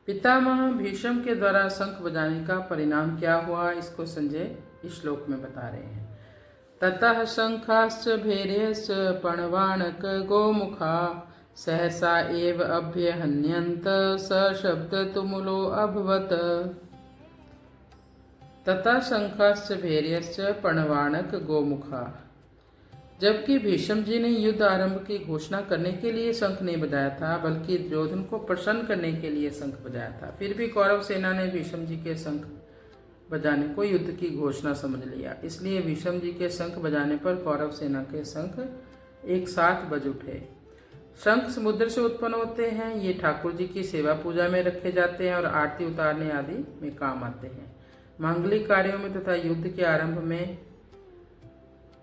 पितामह भीष्म के द्वारा शंख बजाने का परिणाम क्या हुआ, इसको संजय इस श्लोक में बता रहे हैं। ततः शंखाश्च भैर्यश्च पणवाणक गोमुखा सहसा एव अभ्यहन्यन्त सशब्द तुमुलो अभवत। तथा शंखाश्च भैर्यश्च पणवाणक गोमुखा। जबकि भीष्म जी ने युद्ध आरंभ की घोषणा करने के लिए शंख नहीं बजाया था, बल्कि दुर्योधन को प्रसन्न करने के लिए शंख बजाया था, फिर भी कौरव सेना ने भीष्म जी के शंख बजाने को युद्ध की घोषणा समझ लिया। इसलिए भीष्म जी के शंख बजाने पर कौरव सेना के शंख एक साथ बज उठे। शंख समुद्र से उत्पन्न होते हैं। ये ठाकुर जी की सेवा पूजा में रखे जाते हैं और आरती उतारने आदि में काम आते हैं। मांगलिक कार्यों में तथा युद्ध के आरंभ में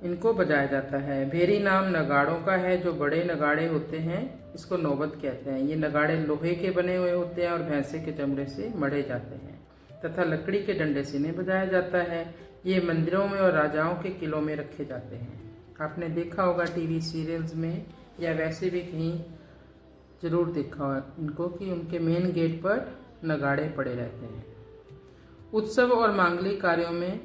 इनको बजाया जाता है। भेरी नाम नगाड़ों का है, जो बड़े नगाड़े होते हैं, इसको नौबत कहते हैं। ये नगाड़े लोहे के बने हुए होते हैं और भैंसे के चमड़े से मढ़े जाते हैं तथा लकड़ी के डंडे से इन्हें बजाया जाता है। ये मंदिरों में और राजाओं के किलों में रखे जाते हैं। आपने देखा होगा टीवी सीरियल्स में या वैसे भी कहीं जरूर देखा होगा इनको कि उनके मेन गेट पर नगाड़े पड़े रहते हैं। उत्सव और मांगलिक कार्यों में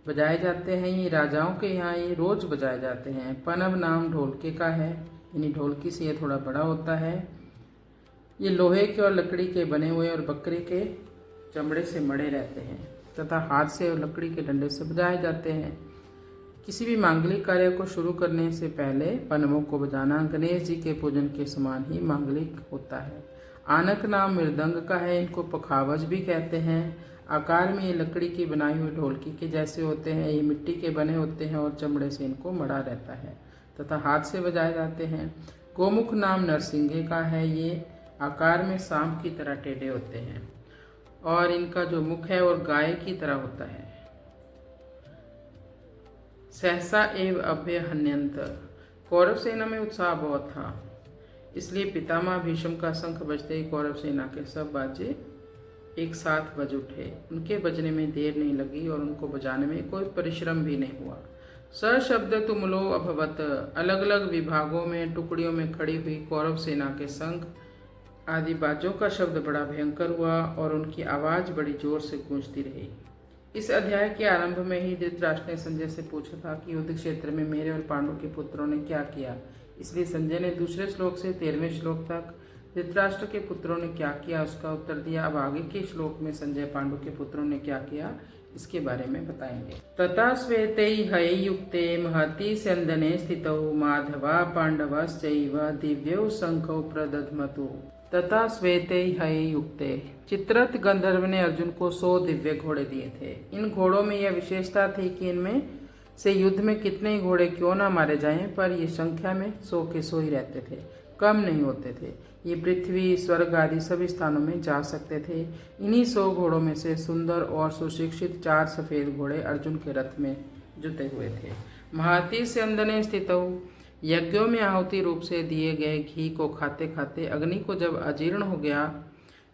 बजाए जाते हैं। ये राजाओं के यहाँ ये रोज बजाए जाते हैं। पनब नाम ढोलके का है, यानी ढोलकी से ये थोड़ा बड़ा होता है। ये लोहे के और लकड़ी के बने हुए और बकरे के चमड़े से मढ़े रहते हैं तथा हाथ से और लकड़ी के डंडे से बजाए जाते हैं। किसी भी मांगलिक कार्य को शुरू करने से पहले पनबों को बजाना गणेश जी के पूजन के समान ही मांगलिक होता है। आनक नाम मृदंग का है, इनको पखावज भी कहते हैं। आकार में ये लकड़ी की बनाई हुई ढोलकी के जैसे होते हैं। ये मिट्टी के बने होते हैं और चमड़े से इनको मढ़ा रहता है तथा हाथ से बजाए जाते हैं। गोमुख नाम नरसिंगे का है, ये आकार में सांप की तरह टेढ़े होते हैं और इनका जो मुख है और गाय की तरह होता है। सहसा एव अभ्यहन्यन्त। कौरव सेना में उत्साह बहुत था, इसलिए पितामह भीष्म का शंख बजते ही कौरव सेना के सब बाजे एक साथ बज उठे। उनके बजने में देर नहीं लगी और उनको बजाने में कोई परिश्रम भी नहीं हुआ। सशब्द तुमुलो अभवत। अलग अलग विभागों में टुकड़ियों में खड़ी हुई कौरव सेना के शंख आदि बाजों का शब्द बड़ा भयंकर हुआ और उनकी आवाज बड़ी जोर से गूंजती रही। इस अध्याय के आरंभ में ही धृतराष्ट्र ने संजय से पूछा था कि युद्ध क्षेत्र में मेरे और पांडु के पुत्रों ने क्या किया। इसलिए संजय ने दूसरे श्लोक से 13वें श्लोक तक धृतराष्ट्र के पुत्रों ने क्या किया उसका उत्तर दिया। अब आगे के श्लोक में संजय पांडु के पुत्रों ने क्या किया इसके बारे में बताएंगे। तथा श्वेते हयुक्ते महति स्यंदने स्थितौ माधवा पांडवश्चैव दिव्यौ शंखौ प्रदध्मतु। तथा श्वेते हयुक्ते। चित्ररथ गंधर्व ने अर्जुन को 100 दिव्य घोड़े दिए थे। इन घोड़ों में यह विशेषता थी कि इनमें से युद्ध में कितने ही घोड़े क्यों ना मारे जाएं, पर ये संख्या में 100 के 100 ही रहते थे, कम नहीं होते थे। ये पृथ्वी स्वर्ग आदि सभी स्थानों में जा सकते थे। इन्हीं 100 घोड़ों में से सुंदर और सुशिक्षित 4 सफेद घोड़े अर्जुन के रथ में जुटे हुए थे। महति स्यंदने स्थितौ। यज्ञों में आहुति रूप से दिए गए घी को खाते खाते अग्नि को जब अजीर्ण हो गया,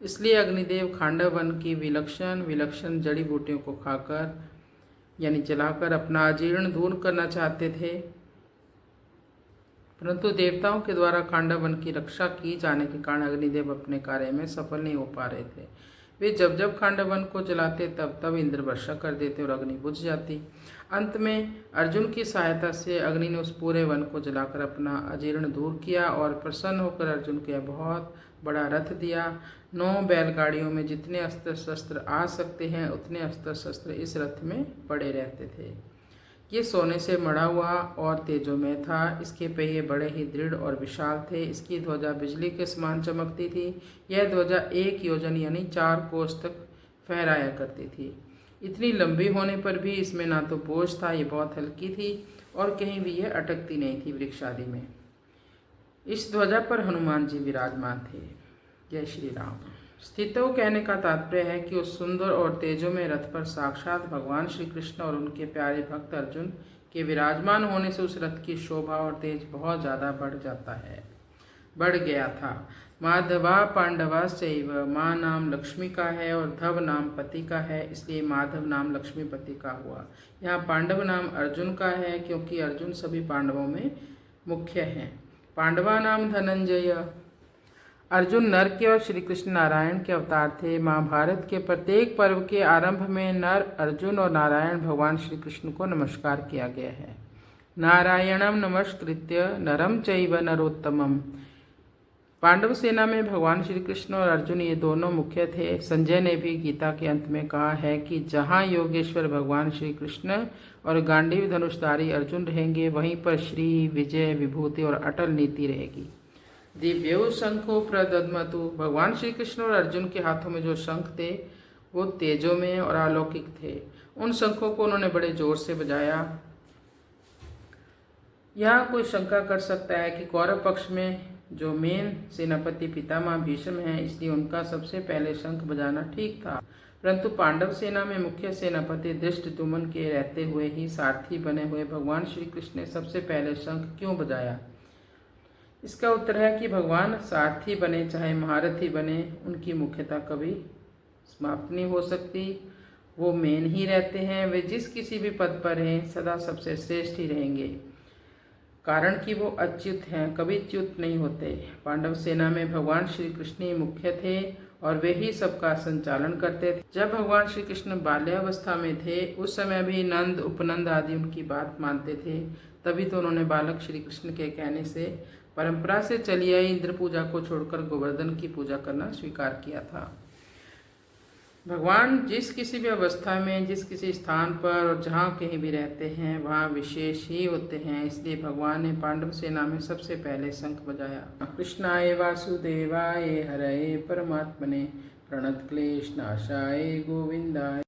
इसलिए अग्निदेव खांडव वन की विलक्षण विलक्षण जड़ी बूटियों को खाकर यानी जलाकर अपना अजीर्ण दूर करना चाहते थे, परंतु देवताओं के द्वारा खांडव वन की रक्षा की जाने के कारण अग्निदेव अपने कार्य में सफल नहीं हो पा रहे थे। वे जब जब खांडव वन को जलाते तब तब इंद्र वर्षा कर देते और अग्नि बुझ जाती। अंत में अर्जुन की सहायता से अग्नि ने उस पूरे वन को जलाकर अपना अजीर्ण दूर किया और प्रसन्न होकर अर्जुन को यह बहुत बड़ा रथ दिया। 9 बैलगाड़ियों में जितने अस्त्र शस्त्र आ सकते हैं उतने अस्त्र शस्त्र इस रथ में पड़े रहते थे। ये सोने से मढ़ा हुआ और तेजोमय था। इसके पहिए बड़े ही दृढ़ और विशाल थे। इसकी ध्वजा बिजली के समान चमकती थी। यह ध्वजा 1 योजन यानी 4 कोस तक फहराया करती थी। इतनी लंबी होने पर भी इसमें ना तो बोझ था, ये बहुत हल्की थी और कहीं भी यह अटकती नहीं थी वृक्ष आदि में। इस ध्वजा पर हनुमान जी विराजमान थे। जय श्री राम। स्थितो कहने का तात्पर्य है कि उस सुंदर और तेजोमय रथ पर साक्षात भगवान श्री कृष्ण और उनके प्यारे भक्त अर्जुन के विराजमान होने से उस रथ की शोभा और तेज बहुत ज़्यादा बढ़ गया था। माधवा पांडवाश्चैव। माँ नाम लक्ष्मी का है और धव नाम पति का है, इसलिए माधव नाम लक्ष्मीपति का हुआ। यहाँ पांडव नाम अर्जुन का है क्योंकि अर्जुन सभी पांडवों में मुख्य हैं। पांडवा नाम धनंजय। अर्जुन नर के और श्री कृष्ण नारायण के अवतार थे। महाभारत के प्रत्येक पर्व के आरंभ में नर, अर्जुन और नारायण भगवान श्री कृष्ण को नमस्कार किया गया है। नारायणम नमस्कृत्य नरम चैव नरोत्तमम। पांडव सेना में भगवान श्री कृष्ण और अर्जुन ये दोनों मुख्य थे। संजय ने भी गीता के अंत में कहा है कि जहाँ योगेश्वर भगवान श्री कृष्ण और गांडीव धनुषधारी अर्जुन रहेंगे, वहीं पर श्री, विजय, विभूति और अटल नीति रहेगी। दिव्यो शंखो प्रदद्मतु। भगवान श्री कृष्ण और अर्जुन के हाथों में जो शंख थे वो तेजो में और अलौकिक थे। उन शंखों को उन्होंने बड़े जोर से बजाया। यहाँ कोई शंका कर सकता है कि कौरव पक्ष में जो मेन सेनापति पितामह भीष्म हैं, इसलिए उनका सबसे पहले शंख बजाना ठीक था, परंतु पांडव सेना में मुख्य सेनापति धृष्टद्युम्न के रहते हुए ही सारथी बने हुए भगवान श्री कृष्ण ने सबसे पहले शंख क्यों बजाया? इसका उत्तर है कि भगवान सारथी बने चाहे महारथी बने, उनकी मुख्यता कभी समाप्त नहीं हो सकती। वो मेन ही रहते हैं। वे जिस किसी भी पद पर हैं सदा सबसे श्रेष्ठ ही रहेंगे, कारण कि वो अच्युत हैं, कभी च्युत नहीं होते। पांडव सेना में भगवान श्री कृष्ण ही मुख्य थे और वे ही सबका संचालन करते थे। जब भगवान श्री कृष्ण बाल्यावस्था में थे, उस समय भी नंद, उपनंद आदि उनकी बात मानते थे। तभी तो उन्होंने बालक श्री कृष्ण के कहने से परंपरा से चली आई इंद्र पूजा को छोड़कर गोवर्धन की पूजा करना स्वीकार किया था। भगवान जिस किसी भी अवस्था में, जिस किसी स्थान पर और जहाँ कहीं भी रहते हैं, वहाँ विशेष ही होते हैं। इसलिए भगवान ने पांडव सेना में सबसे पहले शंख बजाया। कृष्णाय वासुदेवाय हरये परमात्मने प्रणत क्लेश नाशाय गोविंदाय।